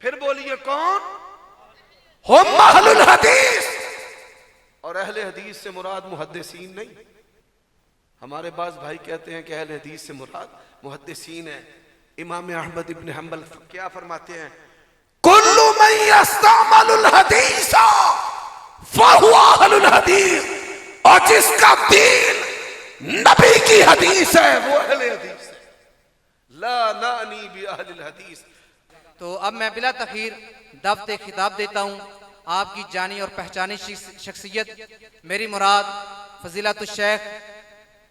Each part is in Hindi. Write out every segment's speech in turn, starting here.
फिर बोलिए कौन? हम अहलुल हदीस। और अहले हदीस से मुराद मुहद्दिसीन नहीं। हमारे पास भाई कहते हैं कि अहले हदीस से मुराद मुहद्दिसीन है। इमाम अहमद इब्न हंबल क्या फरमाते हैं? कुल्लु मन यस्तअमलुल हदीस फहुवा अहलुल हदीस। और जिसका दीन नबी की हदीस है वो अहले हदीस है। ला नानी बि अहलिल हदीस। तो अब मैं बिला तखीर दावत खिताब देता हूँ आपकी जानी और पहचानी शख्सियत मेरी मुराद फजीलतुल शेख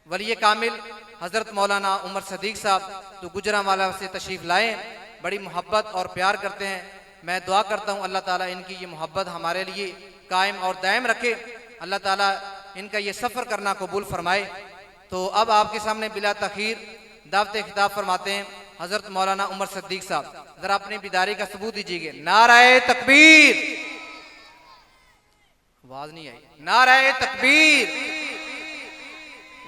वली कामिल हज़रत मौलाना उमर सदीक साहब तो गुजरांवाला से तशरीफ़ लाएँ। बड़ी मोहब्बत और प्यार करते हैं। मैं दुआ करता हूँ अल्लाह ताला इनकी ये मोहब्बत हमारे लिए कायम और दायम रखे। अल्लाह ताला इनका ये सफ़र करना कबूल फरमाए। तो अब आपके सामने बिला तखीर दावत खिताब फरमाते हैं हज़रत मौलाना उमर सदीक साहब। ज़रा अपनी बिदारी का सबूत दीजिए। नाराए तकबीर। आवाज़ नहीं आई। नाराए तकबीर,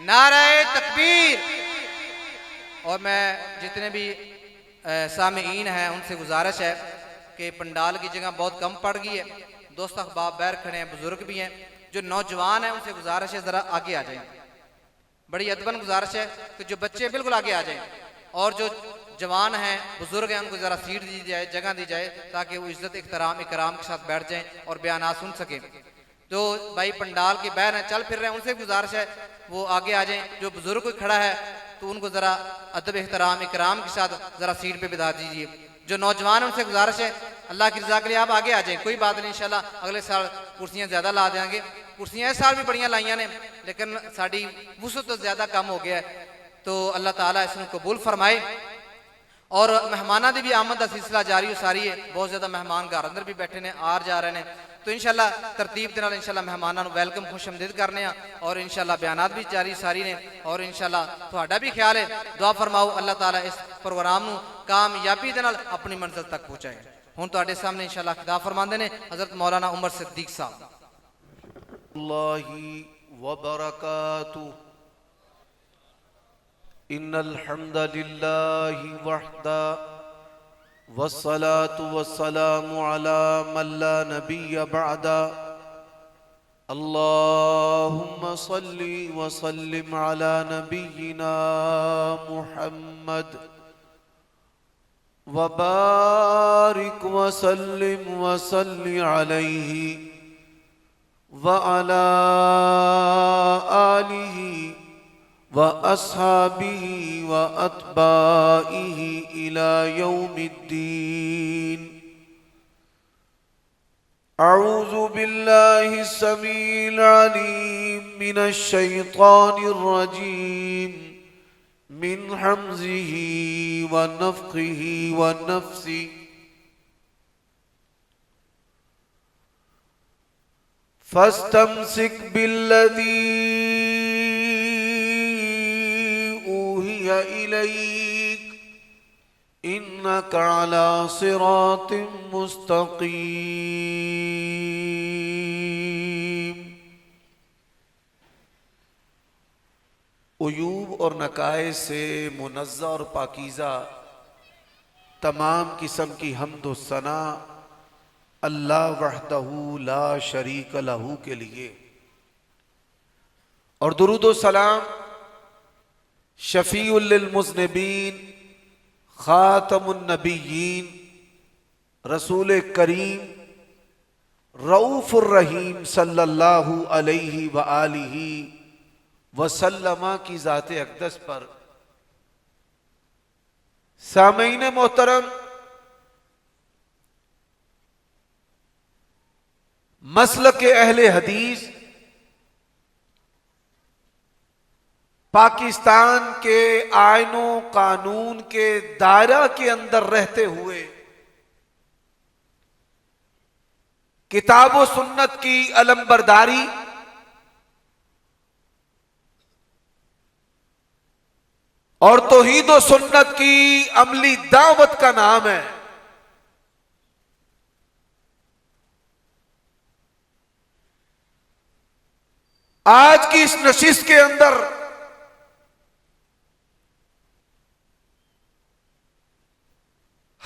नाराए तकबीर। और मैं जितने भी सामीईन हैं उनसे गुजारिश है कि पंडाल की जगह बहुत कम पड़ गई है। दोस्त अहबाब बैर खड़े हैं, बुजुर्ग भी हैं। जो नौजवान हैं उनसे गुजारिश है ज़रा आगे आ जाएं। बड़ी अदबन गुजारिश है कि जो बच्चे बिल्कुल आगे आ जाएं और जो जवान हैं बुजुर्ग हैं उनको ज़रा सीट दी जाए, जगह दी जाए ताकि वो इज़्ज़त इकराम के साथ बैठ जाएं और बयान सुन सकें। जो भाई पंडाल के बैर हैं चल फिर रहे हैं उनसे गुजारिश है वो आगे आ जाएं। जो बुजुर्ग कोई खड़ा है तो उनको ज़रा अदब इकराम के साथ ज़रा सीट पे बिठा दीजिए। जो नौजवान है उनसे गुजारिश है अल्लाह की रज़ा के लिए आप आगे आ जाएं। कोई बात नहीं, इंशाल्लाह अगले साल कुर्सियाँ ज़्यादा ला देंगे। कुर्सियाँ इस साल भी बड़ियाँ लाइया ने लेकिन साड़ी वुसअत तो ज़्यादा कम हो गया है। तो अल्लाह ताला इसमें कबूल फरमाए। और मेहमाना की भी आमद का सिलसिला जारी सारी है। बहुत ज़्यादा मेहमान घर अंदर भी बैठे ने आ जा रहे हैं। तो इंशाल्लाह तरतीब के नाल इंशाल्लाह मेहमानों को वेलकम खुशआमदीद करने और इंशाल्लाह बयानात भी जारी सारी ने। और इंशाल्लाह तुहाडा भी ख्याल है दुआ फरमाओ अल्लाह ताला इस प्रोग्राम को कामयाबी के नाल अपनी मंजिल तक पहुँचाए। हुण तुहाडे सामने इंशाल्लाह खिताब फरमाते ने हज़रत मौलाना उमर सिद्दीक साहब। व बरकातुहू। इन्नल हम्दलिल्लाहि वहदा वस्सलातु वस्सलामु अला मन ला नबिय्य बअदा। अल्लाहुम्मा सल्लि व सल्लिम अला नबिय्यिना मुहम्मद व बारिक व सल्लिम व सल्लि अलैहि व अला आलिहि व अस्हाबिही व अत्बाइही इला यौमिद्दीन। अऊज़ु बिल्लाहि समीइल अलीम मिनश शैतानिर रजीम मिन हम्ज़िही व नफ़्ख़िही व नफ़्सिही। फस्तमसिक बिल्लज़ी ऊहिया इलैक इन्नका अला सिरातिम मुस्तक़ीम। उयूब और नकाए से मुनज़्ज़ा और पाकीज़ा तमाम किस्म की हम्द व सना अल्लाह वहदहू ला शरीक लहू के लिए। और दुरूद व सलाम शफीउल लिल मुज़निबीन खातमुन नबिय्यीन रसूल करीम रऊफ़ुर रहीम सल्लल्लाहु अलैहि व आलिहि वसल्लम की ज़ाते अक़दस पर। सामईन मोहतरम, मसलक अहले हदीस पाकिस्तान के आइनो कानून के दायरा के अंदर रहते हुए किताब व सुन्नत की अलमबरदारी और तौहीद व सुन्नत की अमली दावत का नाम है। आज की इस नशिस्त के अंदर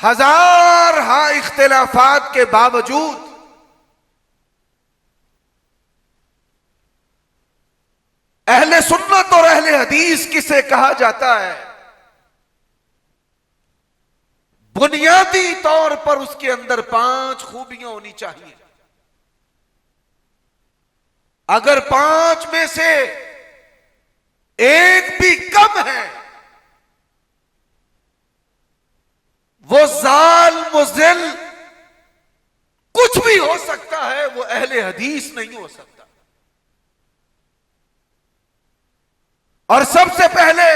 हजार हाँ इख्तिलाफात के बावजूद अहले सुन्नत और अहले हदीस किसे कहा जाता है? बुनियादी तौर पर उसके अंदर 5 खूबियां होनी चाहिए। अगर 5 में से एक भी कम है, वो जाल मुज़िल कुछ भी हो सकता है, वो अहले हदीस नहीं हो सकता। और सबसे पहले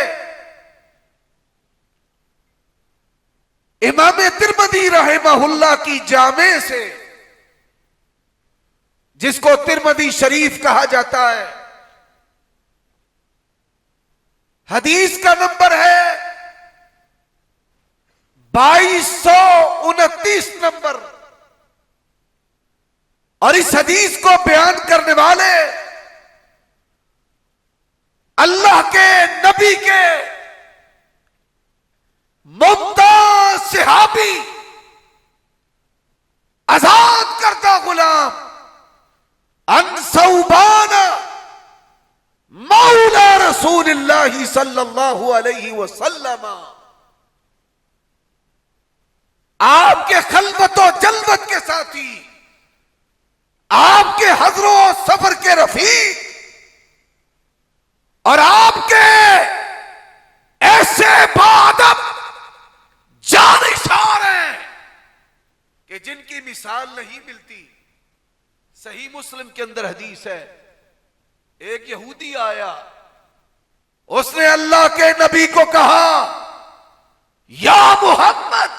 इमाम तिरमिज़ी रहमहुल्लाह की जामे से, जिसको तिरमिज़ी शरीफ कहा जाता है, हदीस का नंबर है 2229 नंबर। और इस हदीस को बयान करने वाले अल्लाह के नबी के मुमताज सहाबी, आजाद करता गुलाम अनसौबान मौला रसूलुल्लाह सल्लल्लाहु अलैहि वसल्लम, आपके खलवतो जलवत के साथी, आपके हजरो सफर के रफीक, और आपके ऐसे बादब जानिशार हैं कि जिनकी मिसाल नहीं मिलती। सही मुस्लिम के अंदर हदीस है, एक यहूदी आया, उसने अल्लाह के नबी को कहा, या मोहम्मद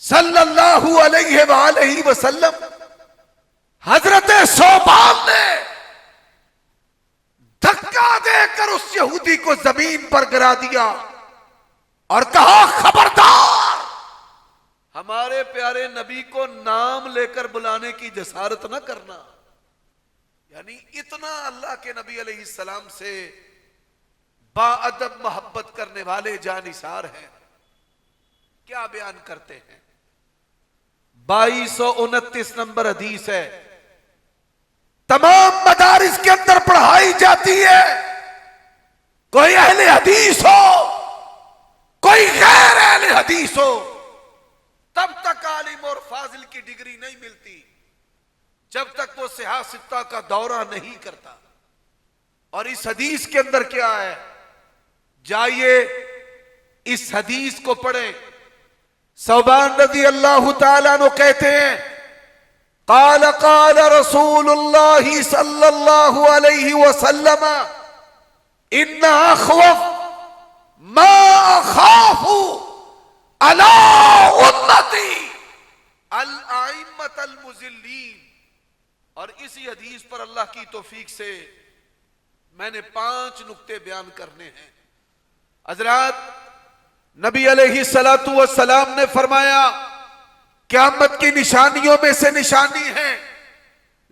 सल्लल्लाहु अलैहि वसल्लम। हजरत सोबान ने धक्का देकर उस यहूदी को जमीन पर गिरा दिया और कहा, खबरदार, हमारे प्यारे नबी को नाम लेकर बुलाने की जसारत न करना। यानी इतना अल्लाह के नबी अलैहिस्सलाम से बाअदब मोहब्बत करने वाले जानिसार हैं। क्या बयान करते हैं? 2229 नंबर हदीस है, तमाम मदारिस के अंदर पढ़ाई जाती है। कोई अहले हदीस हो, कोई गैर अहले हदीस हो, तब तक आलिम और फाजिल की डिग्री नहीं मिलती जब तक वो सिहा सित्ता का दौरा नहीं करता। और इस हदीस के अंदर क्या है, जाइए इस हदीस को पढ़ें। सौबान रज़ी अल्लाह ताला अन्हु कहते हैं, क़ाल क़ाल रसूलुल्लाह सल्लल्लाहु अलैहि वसल्लम इन्ना अख़वफ़ मा अख़ाफ़ु अला उम्मती अल आइम्मत अल मुज़िल्लीन। और इसी हदीस पर अल्लाह की तौफीक से मैंने 5 नुक्ते बयान करने हैं। हज़रात, नबी अलैहिस्सलातु वस्सलाम ने फरमाया, क़यामत की निशानियों में से निशानी है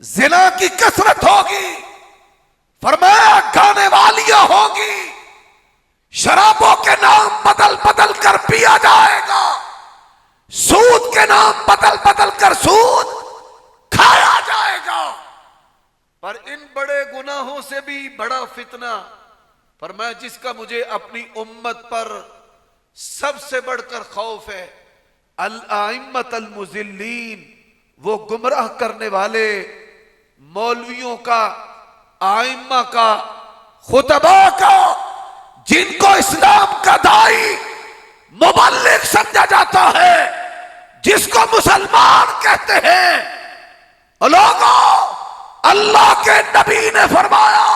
ज़िना की कसरत होगी। फरमाया, गाने वालियां होगी, शराबों के नाम बदल बदल कर पिया जाएगा, सूद के नाम बदल बदल कर सूद खाया जाएगा। पर इन बड़े गुनाहों से भी बड़ा फितना, फरमाया, जिसका मुझे अपनी उम्मत पर सबसे बढ़कर खौफ है, अल आइम्मत अल मुज़िल्लीन, वो गुमराह करने वाले मौलवियों का, आइम्मा का, खुतबा का, जिनको इस्लाम का दाई मुबल्लिग समझा जाता है, जिसको मुसलमान कहते हैं। लोगों, अल्लाह के नबी ने फरमाया,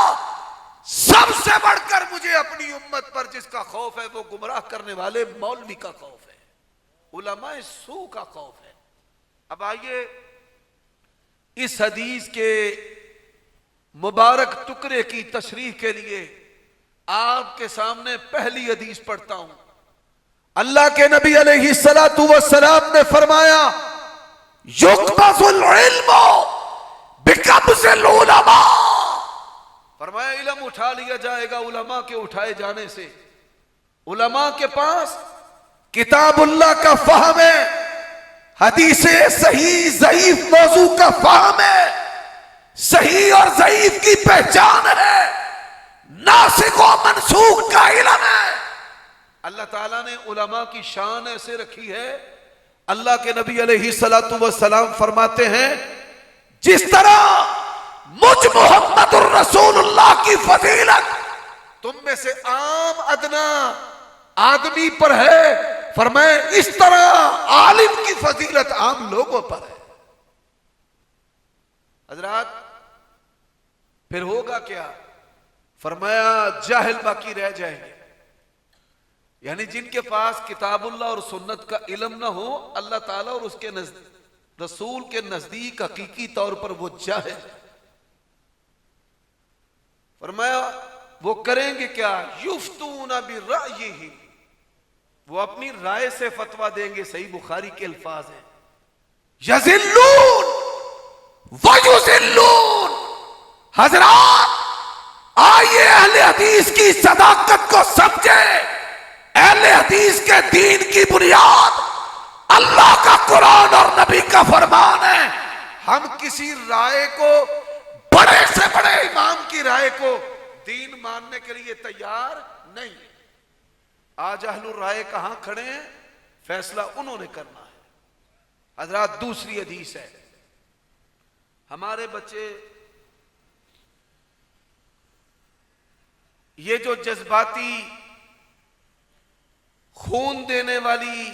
सबसे बढ़कर मुझे अपनी उम्मत पर जिसका खौफ है वो गुमराह करने वाले मौलवी का खौफ है, उलमाए सू का खौफ है। अब आइए इस हदीस के मुबारक टुकड़े की तशरीह के लिए आपके सामने पहली हदीस पढ़ता हूं। अल्लाह के नबी अलैहिस्सलातु वस्सलाम ने फरमाया, युक़बज़ुल इल्मु बिक़ब्ज़िल उलमा। फरमाया, इल्म उठा लिया जाएगा उलमा के उठाए जाने से। उलमा के पास किताबुल्लाह का फहम है, हदीसे सही ज़ईफ मौजू का फहम है, सही और ज़ईफ की पहचान है, नासिख और मनसूख का इल्म है। अल्लाह ताला ने उलमा की शान ऐसे रखी है, अल्लाह के नबी अलैहिस्सलातु वस्सलाम फरमाते हैं, जिस तरह मुझ मोहम्मदुर रसूलुल्लाह की फजीलत तुम में से आम अदना आदमी पर है, फरमाए इस तरह आलिम की फजीलत आम लोगों पर है। हजरात फिर होगा क्या? फरमाया जाहिल बाकी रह जाएंगे, यानी जिनके पास किताबुल्लाह और सुन्नत का इल्म ना हो, अल्लाह ताला और उसके रसूल के नजदीक हकीकी तौर पर वो जाहिल। फरमाया वो करेंगे क्या? युफ्तूना बिरायही, वो अपनी राय से फतवा देंगे। सही बुखारी के अल्फाज हैं, यज़िल्लून वयुज़िल्लून। हजरात आइए अहले हदीस की सदाकत को समझे। अहले हदीस के दीन की बुनियाद अल्लाह का कुरान और नबी का फरमान है। हम किसी राय को, बड़े से बड़े इमाम की राय को दीन मानने के लिए तैयार नहीं। आज अहलुर राय कहां खड़े हैं? फैसला उन्होंने करना है। हजरात दूसरी हदीस है, हमारे बच्चे ये जो जज्बाती खून देने वाली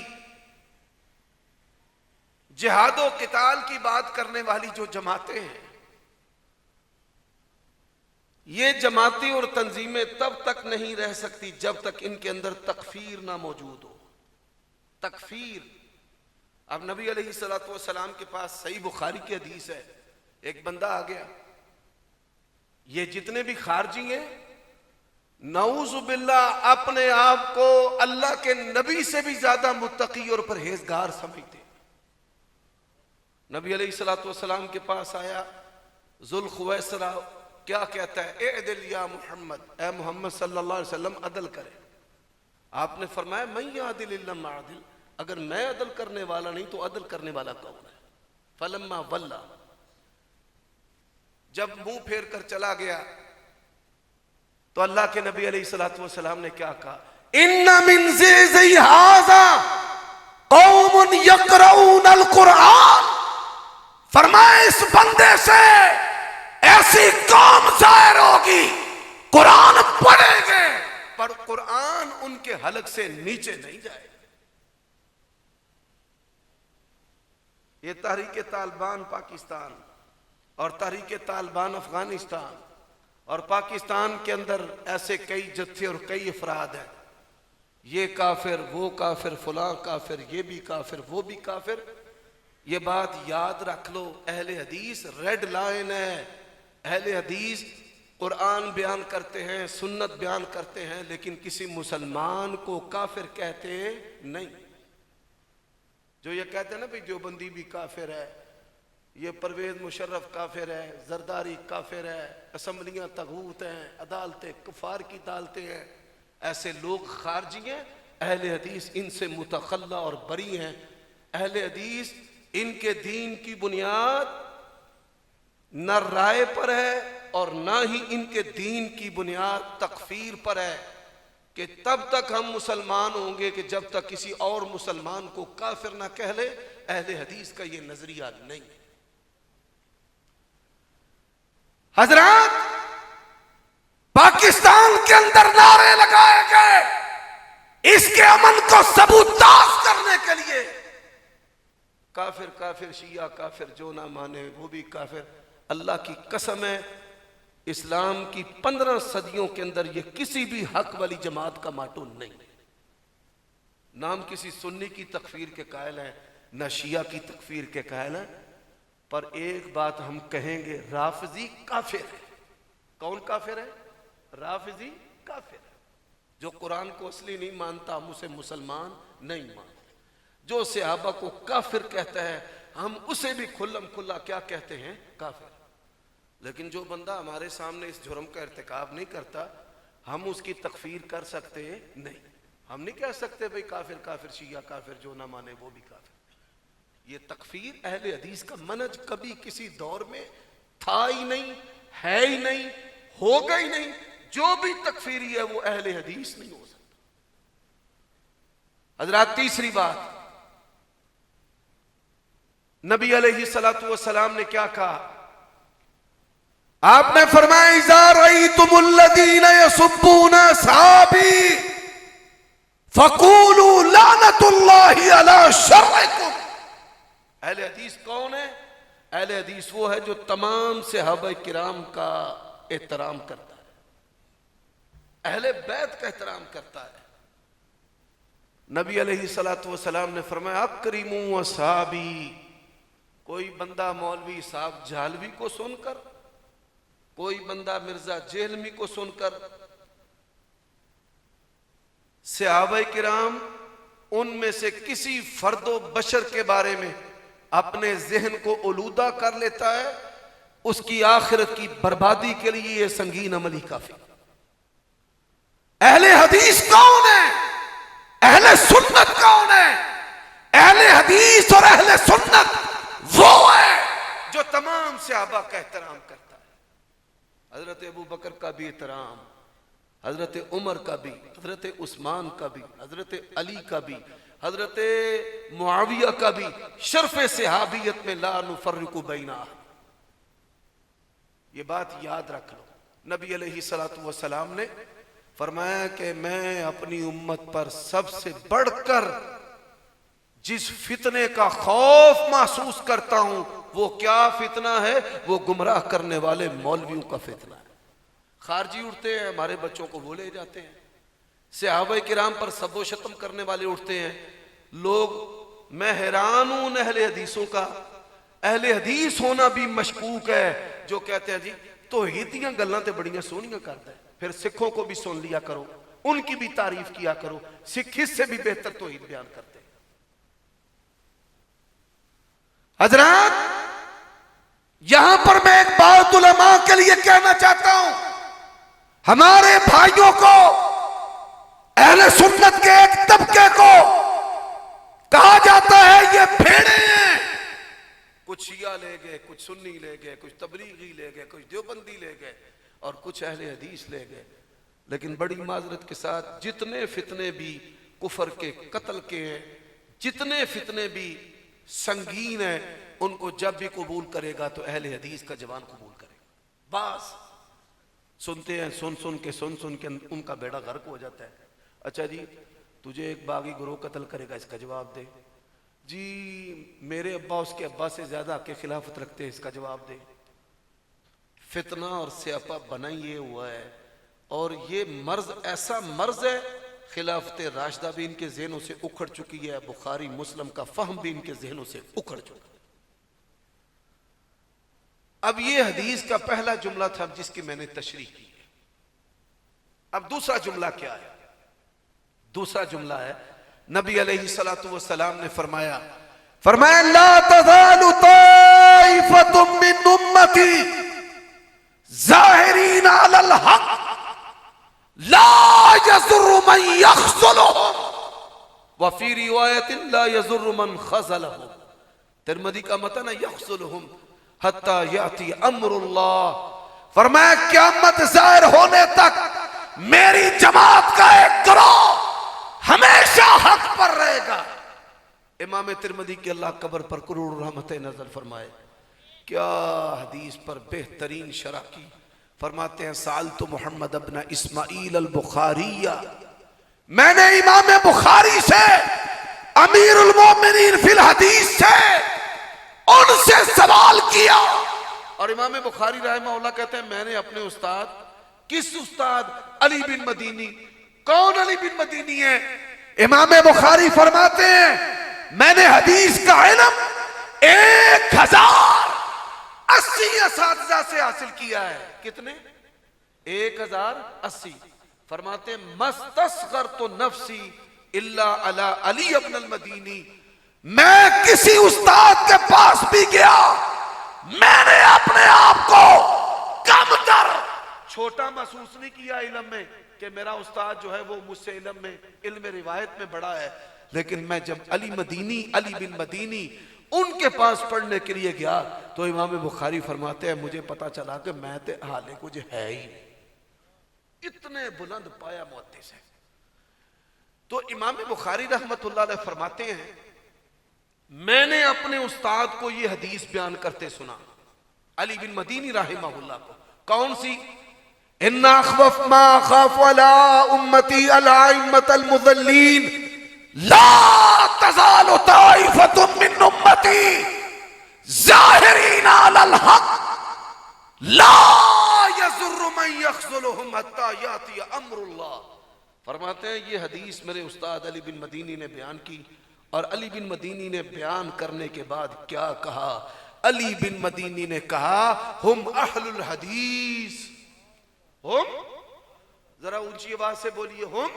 जिहादो किताल की बात करने वाली जो जमातें हैं, ये जमाती और तंजीमें तब तक नहीं रह सकती जब तक इनके अंदर तकफीर ना मौजूद हो। तकफीर, अब नबी अलैहिस्सलातु वस्सलाम के पास सही बुखारी की हदीस है, एक बंदा आ गया, ये जितने भी खारजी हैं नऊजुबिल्लाह अपने आप को अल्लाह के नबी से भी ज्यादा मुत्तकी और परहेजगार समझते। नबी अलैहिस्सलातु वस्सलाम के पास आया, जुल्खुवैसरा क्या कहता है? एदिल या मोहम्मद, ए मोहम्मद सल्लल्लाहु अलैहि वसल्लम अदल करे। आपने फरमाया मैं यादिल इल्ला मादिल, अगर मैं अदल करने वाला नहीं तो अदल करने वाला कौन है? फलम्मा वल्ला, जब मुंह फेर कर चला गया तो अल्लाह के नबी अलैहिस्सलातु वस्सलाम ने क्या कहा? इन्ना मिन ज़िज़ी हाज़ा कौमुन यक़रऊनल कुरान। फरमाया इस बंदे से ऐसी कौम जाहिर होगी, कुरान पढ़ेंगे पर कुरान उनके हलक से नीचे नहीं जाएगा। ये तहरीक तालिबान पाकिस्तान और तहरीक तालिबान अफगानिस्तान और पाकिस्तान के अंदर ऐसे कई जत्थे और कई अफराद हैं, ये काफिर, वो काफिर, फलां काफिर, ये भी काफिर, वो भी काफिर। ये बात याद रख लो, अहले हदीस रेड लाइन है। अहले हदीस कुरान बयान करते हैं, सुन्नत बयान करते हैं, लेकिन किसी मुसलमान को काफिर कहते नहीं। जो ये कहते हैं ना भाई देवबंदी भी काफिर है, ये परवेज मुशर्रफ काफिर है, जरदारी काफिर है, असम्बलियां तगूत हैं, अदालतें कुफार की अदालतें हैं, ऐसे लोग खारजी हैं। अहले हदीस इनसे मुतखल्ला और बरी हैं। अहले हदीस इनके दीन की बुनियाद न राय पर है और ना ही इनके दीन की बुनियाद तकफीर पर है कि तब तक हम मुसलमान होंगे कि जब तक किसी और मुसलमान को काफिर ना कह ले। अहले हदीस का ये नजरिया नहीं है। हजरात पाकिस्तान के अंदर नारे लगाए गए इसके अमन को सबूताज करने के लिए, काफिर काफिर, शिया काफिर, जो ना माने वो भी काफिर। अल्लाह की कसम है, इस्लाम की 15 सदियों के अंदर ये किसी भी हक वाली जमात का माटो नहीं। नाम किसी सुन्नी की तकफीर के कायल है, न शिया की तकफीर के कायल है, पर एक बात हम कहेंगे, राफिजी काफिर है। कौन काफिर है? राफिजी काफिर है। जो कुरान को असली नहीं मानता हम उसे मुसलमान नहीं मानते। जो सहाबा को काफिर कहता है हम उसे भी खुल्लम खुल्ला क्या कहते हैं? काफिर। लेकिन जो बंदा हमारे सामने इस जुर्म का इर्तिकाब नहीं करता हम उसकी तकफीर कर सकते नहीं। हम नहीं कह सकते भाई काफिर काफिर, शिया काफिर, जो ना माने वो भी काफिर। ये तकफीर अहले हदीस का मनहज कभी किसी दौर में था ही नहीं, है ही नहीं, होगा ही नहीं। जो भी तकफीरी है वो अहले हदीस नहीं हो सकता। हजरात, तीसरी बात, नबी अलैहि सलातु वस्सलाम ने क्या कहा? आपने फरमाया, इज़ा रअयतुमुल्लज़ीना यसुब्बूना असहाबी फक़ूलू लानतुल्लाहि अला शर्रिकुम। अहले हदीस कौन है? अहले हदीस वो है जो तमाम सहाबा किराम का एहतराम करता है, अहले बैत का एहतराम करता है। नबी अलैहि सलातु वस्सलाम ने फरमाया, अकरिमू असहाबी। कोई बंदा मौलवी साहब झालवी को सुनकर, कोई बंदा मिर्जा जेहलमी को सुनकर सहाबा किराम उनमें से किसी फर्दो बशर के बारे में अपने जहन को उलूदा कर लेता है, उसकी आखिरत की बर्बादी के लिए यह संगीन अमली काफी। अहले हदीस कौन है? अहले सुन्नत कौन है? अहले हदीस और अहले सुन्नत वो है जो तमाम सहाबा का एहतराम करता है। हजरत अबू बकर का भी एहतराम, हजरत उमर का भी, हजरत उस्मान का भी, हजरत अली का भी, हजरत मुआविया का भी, शर्फ सहाबियत में ला नुफर्रिकु बैना। ये बात याद रख लो। नबी अलैहि सलातु वस्सलाम ने फरमाया कि मैं अपनी उम्मत पर सबसे बढ़कर जिस फितने का खौफ महसूस करता हूं, वो क्या फितना है? वो गुमराह करने वाले मौलवियों का फितना है। खारजी उठते हैं, हमारे बच्चों को वो ले जाते हैं। सहाबा किराम पर सबो शतम करने वाले उठते हैं। लोग, मैं हैरान हूं उन अहले हदीसों का। अहले हदीस होना भी मशकूक है जो कहते हैं जी तौहीद दी गल्लां ते बड़ियां सोहनियां करदा है, फिर सिखों को भी सुन लिया करो, उनकी भी तारीफ किया करो, सिख इससे भी बेहतर तौहीद बयान करते हैं। हजरात, यहां पर मैं एक बात उलमा के लिए कहना चाहता हूं। हमारे भाइयों को, अहले सुन्नत के एक तबके को कहा जाता है ये भेड़े हैं। कुछ शिया ले गए, कुछ सुन्नी ले गए, कुछ तबलीगी ले गए, कुछ देवबंदी ले गए और कुछ अहले हदीस ले गए। लेकिन बड़ी माजरत के साथ जितने फितने भी कुफर के, कत्ल के हैं, जितने फितने भी संगीन है, उनको जब भी कबूल करेगा तो अहले हदीस का जवान कबूल करेगा। बस सुनते हैं, सुन सुन के उनका बेड़ा गर्क हो जाता है। अच्छा जी, तुझे एक बागी गुरोह कत्ल करेगा, इसका जवाब दे। जी मेरे अब्बा उसके अब्बा से ज्यादा के खिलाफत रखते हैं, इसका जवाब दे। फितना और स्यापा बना ये हुआ है। और ये मर्ज ऐसा मर्ज है, खिलाफत राशिदा भी इनके जहनों से उखड़ चुकी है, बुखारी मुस्लिम का फहम भी इनके जहनों से उखड़ चुका है। अब ये हदीस का पहला जुमला था जिसकी मैंने तशरीह की है। अब दूसरा जुमला क्या है? दूसरा जुमला है, नबी अलैहि सलातु वस्सलाम ने फरमाया ला तज़ालु ताइफतुम मिन उम्मती ज़ाहिरीन अलल हक़ ला यज़ुर्रु मन यख़्ज़ुलुहुम व फ़ी रिवायतिन ला यज़ुर्रु मन ख़ज़लहुम। तिरमिज़ी का मतन है यख़्ज़ुलुहुम हत्ता याती अम्रुल्लाह। फरमाया क़यामत ज़ाहिर होने तक मेरी जमात का एक गिरोह हमेशा हक पर रहेगा। इमाम तिरमिज़ी के अल्लाह कब्र पर करोड़ों रहमतें नजर फरमाए। क्या हदीस पर बेहतरीन शरह की। फरमाते हैं साल तो मोहम्मद अब्न इस्माइल अल बुखारिया, मैंने इमाम बुखारी से, अमीरुल मोमिनीन फिल हदीस से, उनसे सवाल किया। और इमाम बुखारी रहमहुल्लाह कहते हैं मैंने अपने उस्ताद, किस उस्ताद? अली बिन मदीनी। कौन अली बिन मदीनी है? इमाम बुखारी फरमाते हैं मैंने हदीस का इल्म 1080 असातिज़ा से हासिल किया है। कितने? 1080। फरमाते मस्तस्गर तो नफसी इल्ला अला अली इब्न अल मदीनी। मैं किसी उस्ताद के पास भी गया, मैंने अपने आप को कमतर, छोटा महसूस नहीं किया इल्म में। कि मेरा उस्ताद जो है वो मुझसे इल्म रिवायत में बड़ा है, लेकिन मैं जब अली बिन मदीनी उनके पास पढ़ने के लिए गया तो इमाम बुखारी फरमाते हैं मुझे पता चला कि मैं तो हाले कुछ है ही नहीं, इतने बुलंद पाया मुहद्दिस है। तो इमाम बुखारी रहमतुल्लाह अलैह फरमाते हैं मैंने अपने उस्ताद को ये हदीस बयान करते सुना, अली बिन मदीनी रहमहुल्लाह को। कौन सी? इन्ना अख़्वफ़ मा अख़ाफ़ु अला उम्मती अल अइम्मतल मुज़ल्लीन ला तज़ालु ताइफ़तुम मिन उम्मती ज़ाहिरीन अलल हक़ ला यज़ुर्रु मन यख़्ज़ुलुहुम हत्ता याती अम्रुल्लाह। फरमाते हैं ये हदीस मेरे उस्ताद अली बिन मदीनी ने बयान की, और अली बिन मदीनी ने बयान करने के बाद क्या कहा? अली बिन मदीनी ने कहा हुम अहलुल हदीस। हुम, जरा ऊंची आवाज से बोलिए हुम,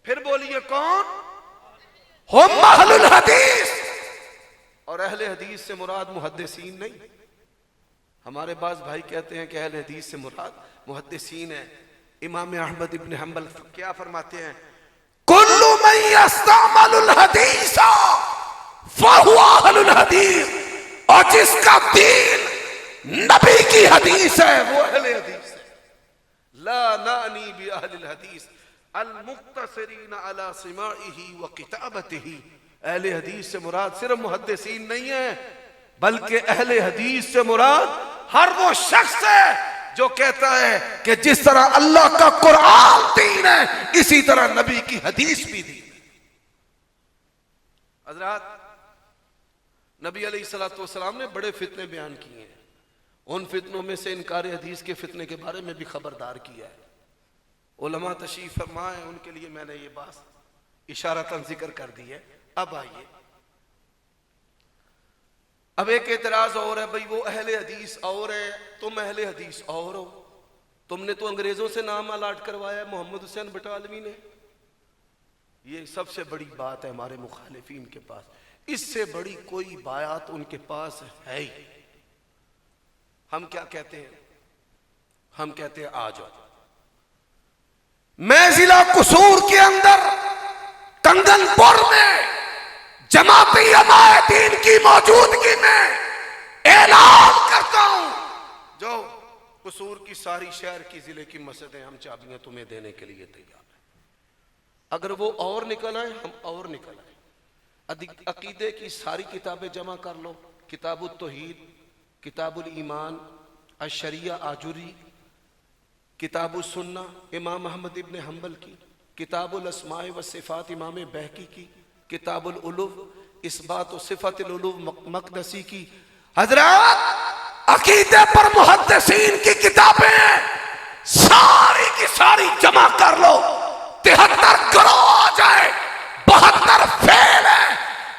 फिर बोलिए कौन? हुम अहलुल हदीस। और अहले हदीस से मुराद मुहद्दिसीन नहीं। हमारे पास भाई कहते हैं कि अहले हदीस से मुराद मुहद्दिसीन है। इमाम अहमद इब्न हंबल क्या फरमाते हैं? कुल्लु मन यस्तअमलुल हदीस फहुवा अहलुल हदीस, और जिसका दीन नबी की हदीस है वो अहले हदीस है। ला नानी बि अहलिल हदीस अल मुक्तसरीन अला सिमाइही व किताबतिही। अहले हदीस से मुराद सिर्फ मुहद्दिसीन नहीं है, बल्कि अहले हदीस से मुराद हर वो शख्स है जो कहता है कि जिस तरह अल्लाह का कुरान दीन है इसी तरह नबी की हदीस भी दीन है। हज़रात, नबी अलैहिस्सलातु वस्सलाम ने बड़े फितने बयान किए हैं, उन फितनों में से इनकार हदीस के फितने के बारे में भी खबरदार किया है। उलमा तशरीफ फरमाए, उनके लिए मैंने ये बात इशारतन जिक्र कर दी है। अब आइए, अब एक एतराज और है, भाई वो अहले हदीस और है, तुम अहले हदीस और हो। तुमने तो अंग्रेजों से नाम अलाट करवाया मोहम्मद हुसैन बटालवी ने। ये सबसे बड़ी बात है हमारे मुखालिफिन के पास, इससे बड़ी कोई बात उनके पास है ही। हम क्या कहते हैं? हम कहते हैं आ जाओ। मैं जिला कसूर के अंदर कंगनपुर में जमाती अमायतीन की मौजूदगी में ऐलान करता हूं, जो कसूर की सारी शहर की जिले की मस्जिदें हम चाबियां तुम्हें देने के लिए तैयार हैं। अगर वो और निकल आए हम और निकल आए। अकीदे की सारी किताबें जमा कर लो, किताबुत तौहीद, किताबुल ईमान, अशरिया आजुरी, किताबुल सुन्ना इमाम अहमद इब्न हंबल की, किताबुल अस्माए व सिफात इमाम बहकी की, किताबुल उलूव इस्बात व सिफातुल उलूव मक़दसी की। हजरत, अकीदे पर मुहद्दिसीन की किताबें सारी की सारी जमा कर लो, 73 गिरोह आ जाए, 72 फेल है।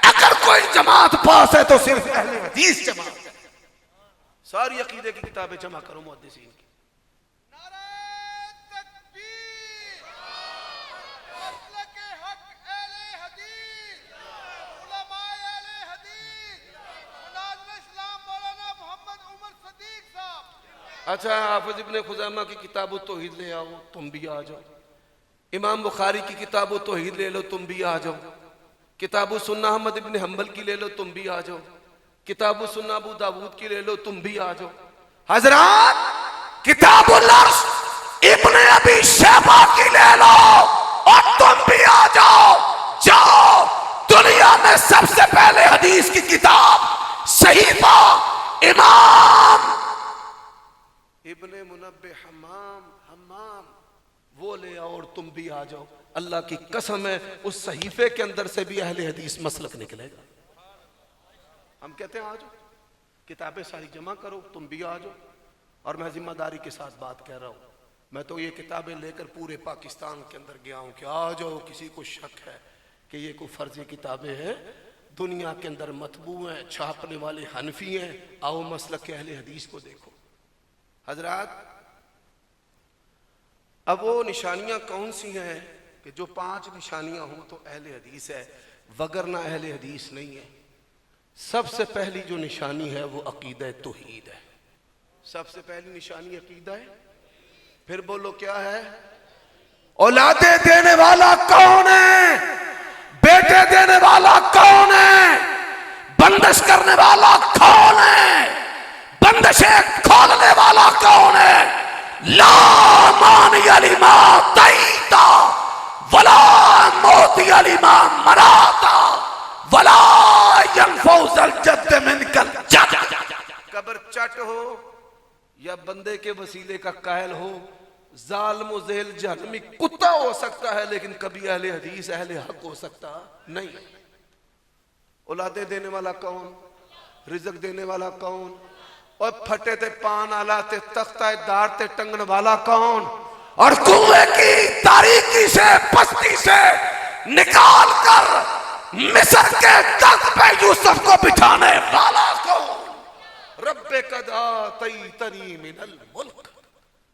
अगर कोई जमात पास है तो सिर्फ अहले हदीस जमात है। सारी अकीदे की किताबें जमा करो मुहद्दिसीन की। अच्छा, हाफिज इब्ने खुज़ैमा की किताब तौहीद ले आओ, तुम भी आ जाओ। इमाम बुखारी की किताब तौहीद ले लो, तुम भी आ जाओ। किताब सुन्ना अहमद इब्ने हंबल की ले लो, तुम भी आ जाओ। किताब सुन्ना अबू दाऊद की ले लो, तुम भी आ जाओ। हजरत, किताबुल अर्श इब्ने अबी शैबा की ले लो और तुम भी आ जाओ। जाओ, दुनिया में सबसे पहले हदीस की किताब सहीफा इमाम इब्ने मुनब्बे हम्माम वो ले आओ और तुम भी आ जाओ। अल्लाह की कसम है, उस सहीफे के अंदर से भी अहले हदीस मसलक निकलेगा। हम कहते हैं आ जाओ, किताबें सारी जमा करो, तुम भी आ जाओ। और मैं जिम्मेदारी के साथ बात कह रहा हूँ, मैं तो ये किताबें लेकर पूरे पाकिस्तान के अंदर गया हूँ कि आ जाओ, किसी को शक है कि ये कोई फर्जी किताबें हैं, दुनिया के अंदर मतबू हैं, छापने वाले हनफी हैं, आओ मसलक के अहले हदीस को देखो। हजरात, अब वो निशानियां कौन सी हैं कि जो 5 निशानियां हों तो अहले हदीस है, वगरना अहले हदीस नहीं है। सबसे पहली जो निशानी है वो अकीदा तौहीद है। सबसे पहली निशानी अकीदा है फिर बोलो क्या है? औलादे देने वाला कौन है? बेटे देने वाला कौन है? बंदिश करने वाला कौन है? बंदिशें खोलने वाला कौन है? ला मानी अलिमा तईता वला मोती अलिमा मराता वला यंफौजल जद्द मिनकल जद। कब्र चट हो या बंदे के वसीले का कायल हो, जालिम ज़ेल जहन्नमी कुत्ता हो सकता है, लेकिन कभी अहले हदीस अहले हक हो सकता नहीं। औलादे देने वाला कौन? रिज़्क देने वाला कौन? और फटे ते पान आला ते तख्ता दार ते टंगन वाला कौन? और कुएं की तारीकी से पस्ती से निकाल कर मिस्र के तख्त पे यूसुफ को बिठाने वाला कौन? रब्बे कदा तई तनी मिनल मुल्क।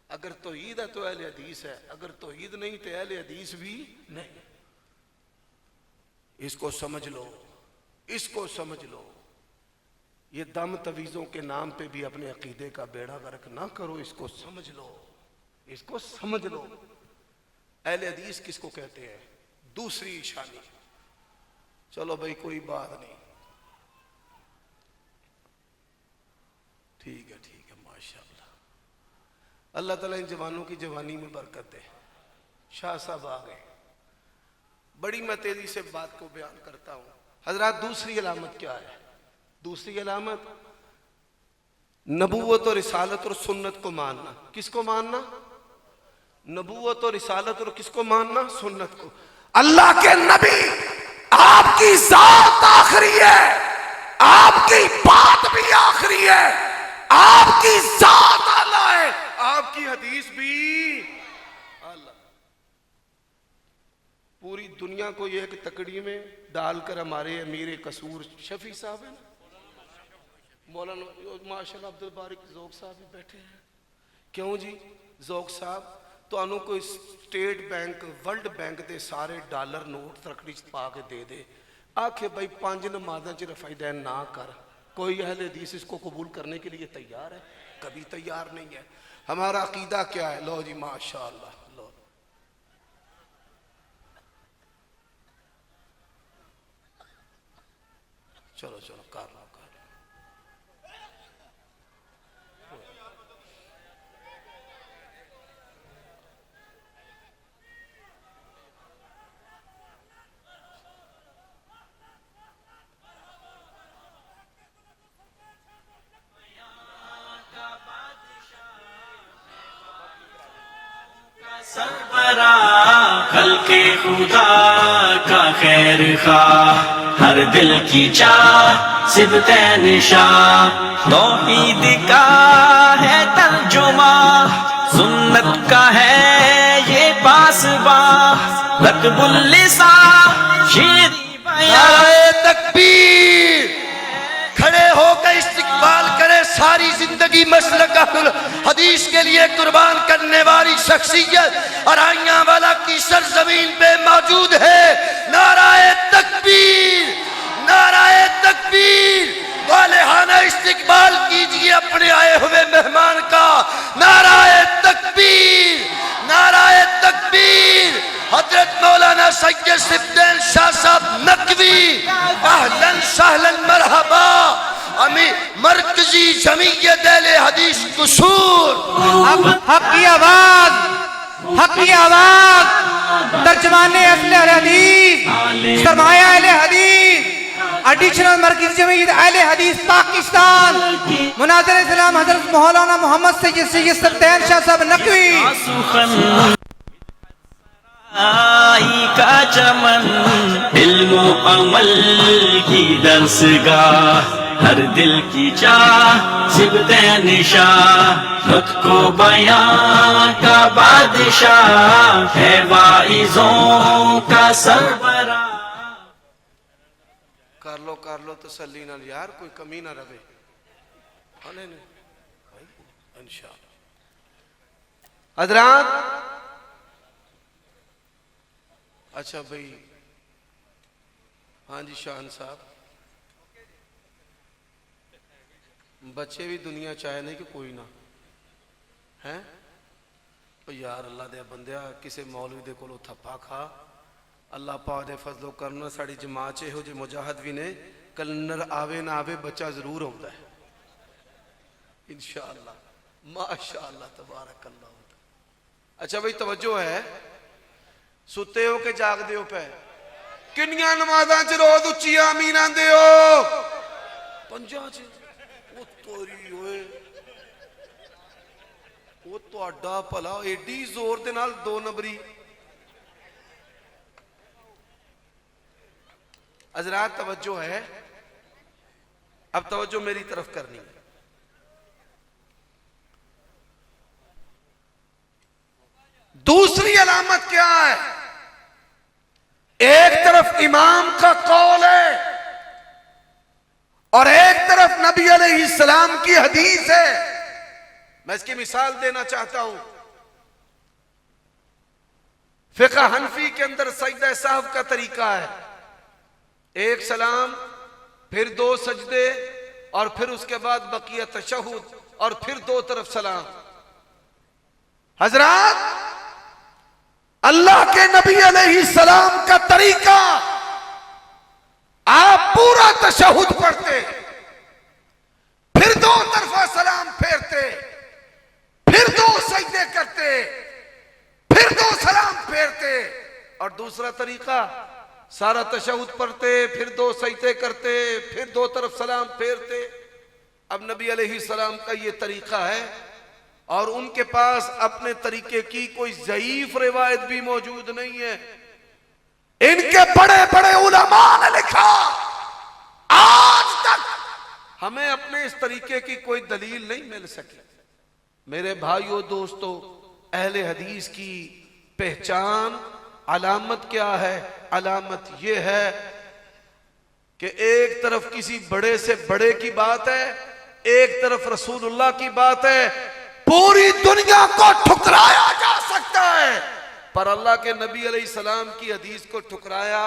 अगर तौहीद है तो अहले हदीस है, अगर तौहीद नहीं तो अहले हदीस भी नहीं। इसको समझ लो, इसको समझ लो। ये दम तवीज़ों के नाम पे भी अपने अकीदे का बेड़ा गर्क ना करो। इसको समझ लो, इसको समझ लो। अहले हदीस किसको कहते हैं? दूसरी निशानी। चलो भाई कोई बात नहीं, ठीक है ठीक है, माशाअल्लाह। अल्लाह ताला इन जवानों की जवानी में बरकत दे। शाह साहब आ गए। बड़ी मैं तेजी से बात को बयान करता हूं। हजरात, दूसरी अलामत क्या है? दूसरी अलामत नबूवत और रिसालत और सुन्नत को मानना। किसको मानना? नबूवत और रिसालत और किसको मानना? सुन्नत को। अल्लाह के नबी, आपकी जात आखिरी है, आपकी बात भी आखिरी है, आपकी जात आला है, आपकी हदीस भी आला। पूरी दुनिया को एक तकड़ी में डालकर हमारे अमीर कसूर शफी साहब है ना, मौलाना माशाल्लाह अब्दुल बारिक ज़ौक साहब भी बैठे हैं। क्यों जी ज़ौक साहब, तो कोई स्टेट बैंक वर्ल्ड बैंक के सारे डॉलर नोट रखड़ी पा के दे दे, आखे भाई 5 नमाज़ों च रफ़ाई दैन ना कर, कोई अहले हदीस इसको कबूल करने के लिए तैयार है? कभी तैयार नहीं है। हमारा अकीदा क्या है? लो जी माशाअल्लाह, लो चलो चलो कर लो कर लो। सरबरा खल्के खुदा का खैर खा, हर दिल की चाह सिबते निशां। तौहीद का है तर्जुमा, सुन्नत का है ये पासबा, रकबुल लिसा शेरी बयां। तकबीर, खड़े होकर इस्तिकबाल करे सारी जिंदगी मसलक अहलुल हदीस के लिए कुर्बान करने वाली शख्सियत अराइयां वाला की सरजमीन पे मौजूद है। नाराए तकबीर, नाराए तकबीर। वालेहाना इस्तिकबाल कीजिए अपने आए हुए मेहमान का। नाराए तकबीर, नाराए तकबीर। हजरत मौलाना सैयद सिद्दीन शाह साहब नकवी, अहलन सहलन मरहबा। अमी मरकजी जमीयत अहले हदीस कुसूर। हक की आवाज, हक की आवाज, तर्जमाने अहले हदीस, सरमाया अहले हदीस, एडिशनल मरकजी जमीयत अहले हदीस पाकिस्तान, मुनाज़िर इस्लाम हजरत मौलाना मोहम्मद सैयद सिद्दीन शाह साहब नकवी। आई का चमन इल्मो अमल की दरसगाह, हर दिल की चाह सिबते निशां। खुद को बयां का बादशाह है वाइज़ों का सरबरा। कर लो तसल्ली नाल यार, कोई कमी ना रहे। इंशाअल्लाह। हज़रात, अच्छा भाई, हाँ जी शान साहब, बच्चे भी दुनिया चाहे नहीं कि कोई ना है, ओ यार अल्लाह दे बंदिया किसी मौलवी दे कोलों थप्पा खा अल्लाह पाक दे फजलो करना साड़ी जमात च इहो जे मुजाहिद भी ने कलंदर आवे ना आवे बच्चा जरूर आउंदा है इंशाअल्लाह माशाअल्लाह तबारकल्लाह। अच्छा भाई तवज्जो है सुते हो के जागदे हो पे किन्नियां नमाज़ां च रोज उच्ची आमीन आंदे हो पंजां च ओ तोरी ओए ओ तुहाडा भला एडी जोर दे नाल दो नंबरी हज़रात तवज्जो है अब तवज्जो मेरी तरफ करनी है। दूसरी अलामत क्या है एक तरफ इमाम का कौल है और एक तरफ नबी अलैहिस्सलाम की हदीस है। मैं इसकी मिसाल देना चाहता हूं फिक़ह हनफी के अंदर सजदा साहब का तरीका है एक सलाम फिर दो सजदे और फिर उसके बाद बकिया तशहुद और फिर दो तरफ सलाम। हजरात अल्लाह के नबी अलैहिस्सलाम का तरीका आप पूरा तशहुद पढ़ते फिर दो तरफा सलाम फेरते फिर दो सजदे करते फिर दो सलाम फेरते और दूसरा तरीका सारा तशहुद पढ़ते फिर दो सजदे करते फिर दो तरफ सलाम फेरते। अब नबी अलैहिस्सलाम का ये तरीका है और उनके पास अपने तरीके की कोई ज़ईफ रिवायत भी मौजूद नहीं है। इनके बड़े बड़े उलमा ने लिखा आज तक हमें अपने इस तरीके की कोई दलील नहीं मिल सकी। मेरे भाइयों दोस्तों अहले हदीस की पहचान अलामत क्या है अलामत यह है कि एक तरफ किसी बड़े से बड़े की बात है एक तरफ रसूलुल्लाह की बात है पूरी दुनिया को ठुकराया जा सकता है पर अल्लाह के नबी अलैहिस्सलाम की हदीस को ठुकराया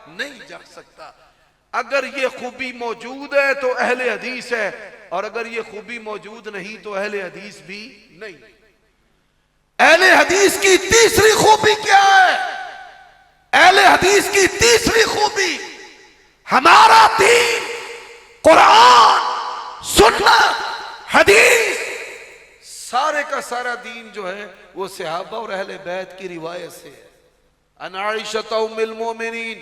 नहीं जा सकता। अगर ये खूबी मौजूद है तो अहले हदीस है और अगर ये खूबी मौजूद नहीं तो अहले हदीस भी नहीं। अहले हदीस की तीसरी खूबी क्या है अहले हदीस की तीसरी खूबी हमारा दीन कुरान सुन्नत हदीस सारे का सारा दीन जो है वो सहाबा और अहले बैत की रिवायत से है। अन आइशा उम्मुल मोमिनीन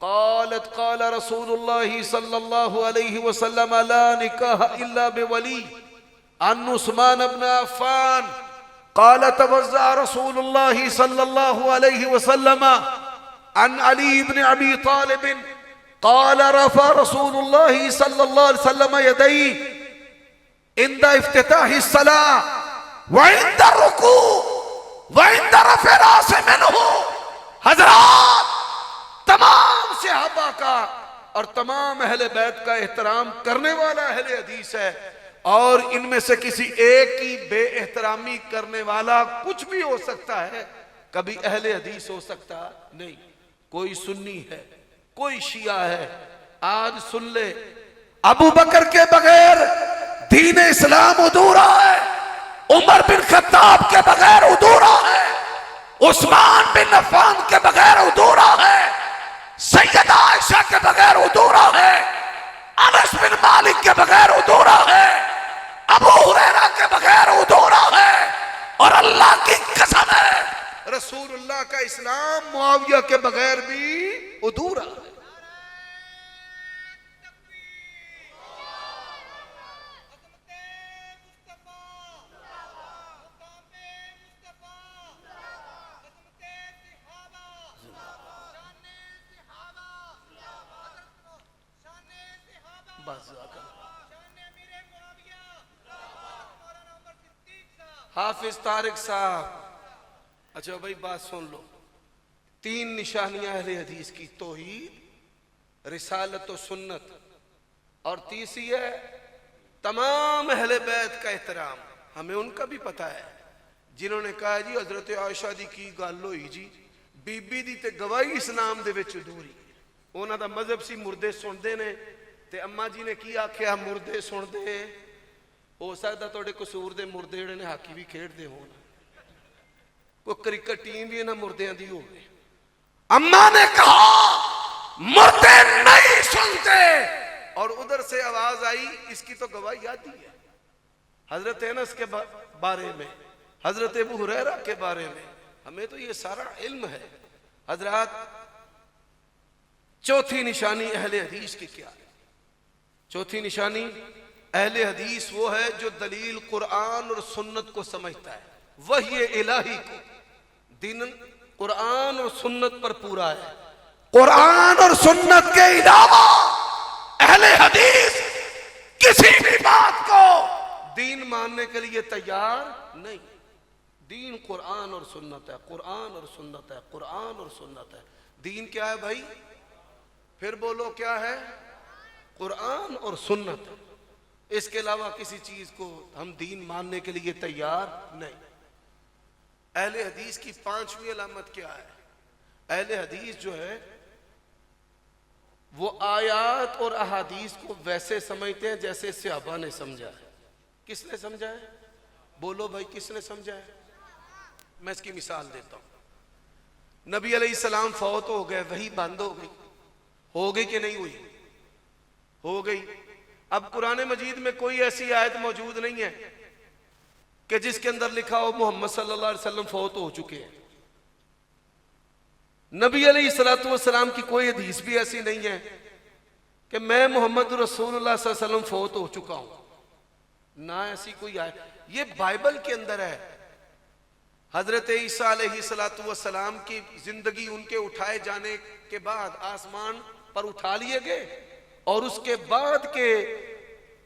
क़ालत क़ाल रसूलुल्लाह सल्लल्लाहु अलैहि वसल्लम ला निकाह इल्ला बिवली। अन उस्मान इब्न अफ़्फ़ान क़ाल तवज़्ज़अ रसूलुल्लाह सल्लल्लाहु अलैहि वसल्लम अन अली इब्न अबी तालिब क़ाल रफ़अ रसूलुल्लाह सल्लल्लाहु अलैहि वसल्लम यदैहि इंदा इफ्तिताही सलाह व इंदा रुकू व इंदा रफ़े रास मिन्हु। हज़रात तमाम सहाबा का और तमाम अहले बैत का एहतराम करने वाला अहले हदीस है और इनमें से किसी एक की बेएहतरामी करने वाला कुछ भी हो सकता है कभी अहले हदीस हो सकता नहीं। कोई सुन्नी है कोई शिया है आज सुन ले अबू बकर के बगैर दीन इस्लाम अधूरा है उमर बिन खत्ताब के बगैर अधूरा है उस्मान बिन अफ़्फ़ान के बगैर अधूरा है सैयदा आयशा के बगैर अधूरा है अनस बिन मालिक के बगैर अधूरा है अबू हुरैरा के बगैर अधूरा है और अल्लाह की कसम है रसूलुल्लाह का इस्लाम मुआविया के बगैर भी अधूरा है। हाफिज तारिक साहब अच्छा भाई बात सुन लो तीन निशानियां अहले हदीस की तौहीद रिसालत और सुन्नत और तीसरी है तमाम अहले बैत का एहतराम। हमें उनका भी पता है जिन्होंने कहा जी हजरत आयशा दी की गल हुई जी बीबी दी ते गवाही इस्लाम दे विच अधूरी उन्हां दा मजहब सी मुर्दे सुनदे ने ते अम्मा जी ने की आख्या मुर्दे सुनदे हो सकता थोड़े कसूर दे मुर्दे जिहड़े ने हाकी भी खेडदे होण वो क्रिकेट टीम भी ना मुर्दे दी हो गई। अम्मा ने कहा मुर्दे नहीं सुनते, और उधर से आवाज आई, इसकी तो गवाही आती है हजरत अनस के बारे में, हजरत अबू हुरैरा के बारे में, हमें तो ये सारा इल्म है। हजरत चौथी निशानी अहले हदीस की क्या है? चौथी निशानी अहले हदीस वो है जो दलील कुरान और सुन्नत को समझता है, वही इलाही को, दिन कुरान और सुन्नत पर पूरा है। कुरान और सुन्नत के अलावा अहले हदीस किसी भी बात को दीन मानने के लिए तैयार नहीं। दीन कुरान और सुन्नत है, कुरान और सुन्नत है, कुरान और सुन्नत है। दीन क्या है भाई? फिर बोलो क्या है? कुरान और सुन्नत है। इसके अलावा किसी चीज को हम दीन मानने के लिए तैयार नहीं। अहले हदीस की पांचवी अलामत क्या है? अहले हदीस जो है वो आयात और अहादीस को वैसे समझते हैं जैसे सहाबा ने समझा है। किसने समझा है? बोलो भाई, किसने समझा है? मैं इसकी मिसाल देता हूं। नबी अलैहिस्सलाम फौत हो गए, वही बंद हो गई कि नहीं हुई? हो गई। अब कुरान मजीद में कोई ऐसी आयत मौजूद नहीं है कि जिसके अंदर लिखा हो मोहम्मद सल्लल्लाहु अलैहि वसल्लम फौत हो चुके हैं। नबी अलैहिस्सलातु वस्सलाम की कोई हदीस भी ऐसी नहीं है कि मैं मोहम्मद रसूलुल्लाह सल्लल्लाहु अलैहि वसल्लम फौत हो चुका हूं, ना ऐसी कोई आयत। ये बाइबल के अंदर है। हजरत ईसा अलैहिस्सलातु वस्सलाम की जिंदगी उनके उठाए जाने के बाद आसमान पर उठा लिए गए, और उसके बाद के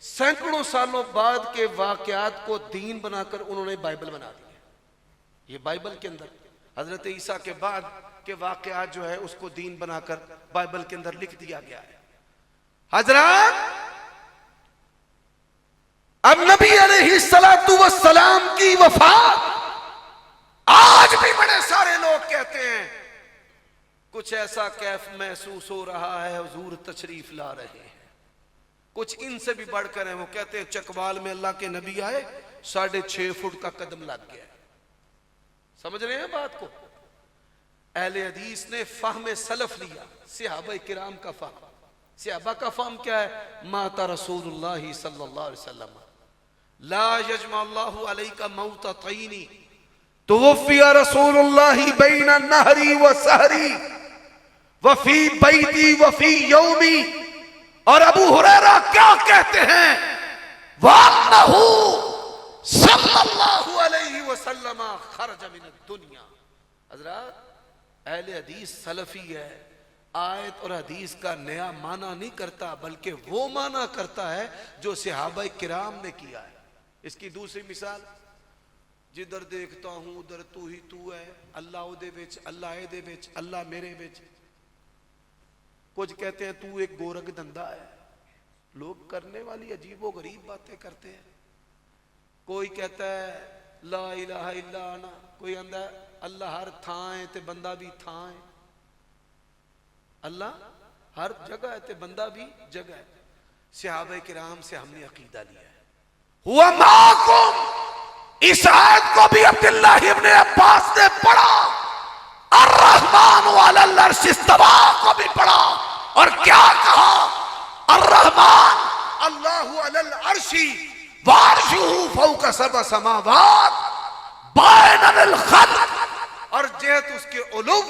सैकड़ों सालों बाद के वाकयात को दीन बनाकर उन्होंने बाइबल बना दिया। ये बाइबल के अंदर हजरत ईसा के बाद के वाकयात जो है उसको दीन बनाकर बाइबल के अंदर लिख दिया गया है। हजरत अब नबी अलैहिस्सलातु वस्सलाम की वफात आज भी बड़े सारे लोग कहते हैं कुछ ऐसा कैफ महसूस हो रहा है, हुजूर तशरीफ ला रहे हैं। कुछ इनसे भी बढ़कर है, वो कहते हैं चकवाल में अल्लाह के नबी आए, 6.5 फुट का कदम लग गया। समझ रहे हैं बात को? अहले हदीस ने फहम सलफ लिया, सहाबा किराम का फहम। सहाबा का फहम क्या है? माता रसूलुल्लाह सल्लल्लाहु अलैहि वसल्लम ला यजमअल्लाहु अलैका मौततैनी तुवफ़िया रसूलुल्लाह बैना नहरी व सहरी वफी बैती वफी यौमी। और अबू हुरैरा क्या कहते हैं? वअन्नहु सल्लल्लाहु अलैहि वसल्लम खरज मिन दुनिया। हज़रात, अहले हदीस सलफी है, आयत और हदीस का नया माना नहीं करता, बल्कि वो माना करता है जो सहाबा किराम ने किया है। इसकी दूसरी मिसाल, जिधर देखता हूं उधर तू ही तू है, अल्लाह उदे विच, अल्लाह एदे विच, अल्लाह मेरे विच। कुछ कहते हैं तू एक गोरख धंधा है। लोग करने वाली अजीबो गरीब बातें करते हैं। कोई कहता है ला इलाहा इल्ला अना, कोई कहता है अल्लाह हर थां है ते बंदा भी थां है। अल्लाह हर जगह है ते बंदा भी जगह है। सहाबा किराम से हमने अकीदा लिया है। हुआ माकुम, इस आयत को भी अब्दुल्लाह इब्ने अब्बास ने पढ़ा, अर्रहमान अलल अर्श इस्तवा को भी पढ़ा, और क्या कहा? अर्रहमान अल्लाहु अलल अर्शी वारशुहु फौका सबअ समावात बैनल खल्क। और जेत उसके उलूव,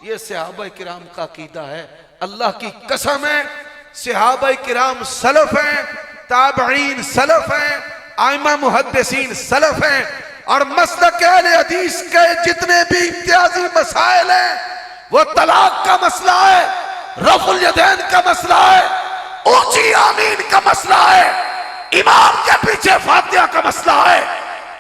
ये सहाबा किराम का अकीदा है। अल्लाह की कसम है, सहाबा किराम सलफ हैं, ताबईन सलफ हैं, आइमा मुहद्दिसीन सलफ हैं, और मसलक अहले हदीस के जितने भी इम्तियाजी मसाइल हैं, वो तलाक का मसला है, रफुल यदैन का मसला है, ऊंची आमीन का मसला है, इमाम के पीछे फातिहा का मसला है,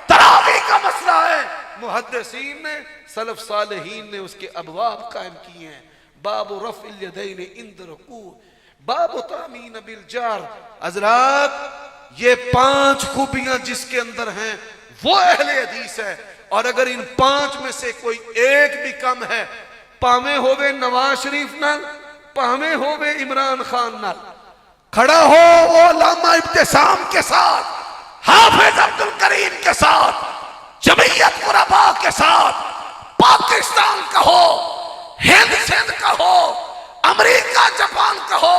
तरावी का मसला है। मुहद्दिसीन ने, सलफ सालेहीन ने उसके अबवाब कायम किए हैं। बाबु रफ़िल यदैन इंद रुकू, बाबु तामीन बिल जार। हज़रात, ये 5 खूबियां जिसके अंदर हैं वो अहले हदीस है। और अगर इन 5 में से कोई एक भी कम है, पावे होवे नवाज शरीफ नाल, पावे होवे इमरान खान नाल, खड़ा हो वो लामा इब्तिसाम के साथ, हाफिज अब्दुल करीम के साथ, जमीयत कुरबा के साथ, पाकिस्तान कहो, हिंद सिंध कहो, अमेरिका जापान कहो,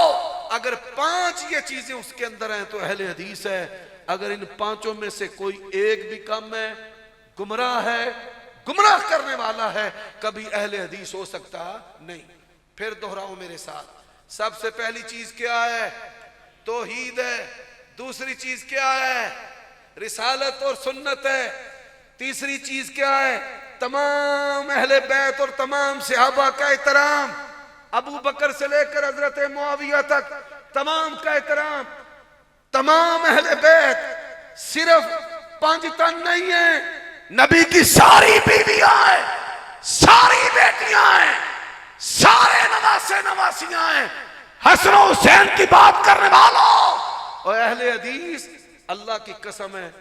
अगर 5 ये चीजें उसके अंदर हैं तो अहले हदीस है। अगर इन 5 में से कोई एक भी कम है, गुमराह है, गुमराह करने वाला है, कभी अहले हदीस हो सकता नहीं। फिर दोहराओ मेरे साथ। सबसे पहली चीज क्या है? तौहीद है। दूसरी चीज क्या है? रिसालत और सुन्नत है। तीसरी चीज क्या है? तमाम अहले बैत और तमाम सहाबा का एहतराम। अबू बकर से लेकर हजरत मुआविया तक तमाम का एहतराम। तमाम अहले बैत सिर्फ 5 तन नहीं है, नबी की सारी बीवियां हैं, सारी बेटियां हैं, सारे नवासे नवासियां हैं। हसन हुसैन की बात करने वालों और अहले हदीस, अल्लाह की कसम है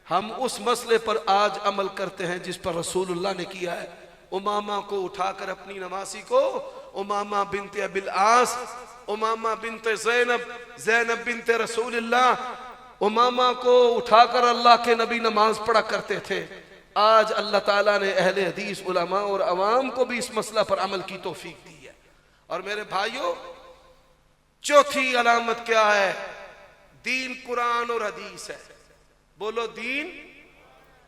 हम उस मसले पर आज अमल करते हैं जिस पर रसूलुल्लाह ने किया है। उमामा को उठाकर अपनी नवासी को, उमामा बिनते अबिल आस, उमामा बिनते ज़ैनब, ज़ैनब बिनते रसूलुल्लाह, उमामा को उठाकर अल्लाह के नबी नमाज पढ़ा करते थे। आज अल्लाह ताला ने अहले हदीस उलमा और अवाम को भी इस मसला पर अमल की तौफीक दी है। और मेरे भाइयों, चौथी अलामत क्या है? दीन कुरान और हदीस है। बोलो दीन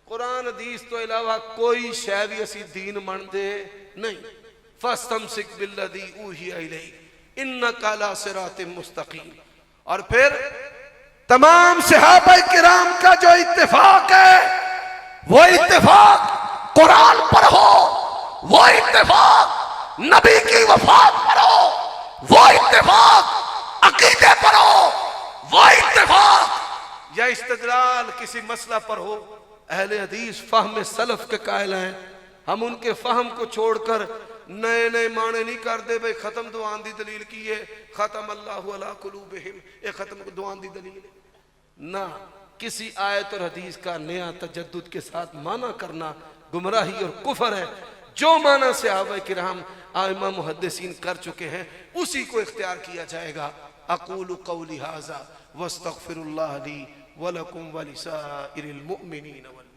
कुरान हदीस तो अलावा कोई शय भी असी दीन मनते नहीं। फस्तमसिक बिल्लज़ी ऊहिया इलैक इन्नका अला सिरातिम मुस्तकीम। और फिर तमाम सहाबा किराम का जो इत्तेफाक है, वो इत्तेफाक कुरान पर हो, वो इत्तेफाक नबी की वफात पर हो, वो इत्तेफाक अकीदे पर हो, वो इत्तेफाक या इस्तदलाल किसी मसला पर हो। अहले हदीस फहम सलफ के कायल हैं। हम उनके फहम को छोड़कर नए नए माने नहीं कर दे। भाई खत्म दुआन दी दलील की है, खत्म अल्लाहु अला कुलूबिहिम, ये खत्म दुआन दी दलील है ना। किसी आयत और हदीस का नया तजद्दुद के साथ माना करना गुमराही और कुफर है। जो माना सहाबा किराम आइमा मुहद्दिसीन कर चुके हैं उसी को इख्तियार किया जाएगा। अक़ूलु क़ौली हाज़ा वस्तग़फ़िरुल्लाह ली व लकुम व लिसाइरिल मुअमिनीन वल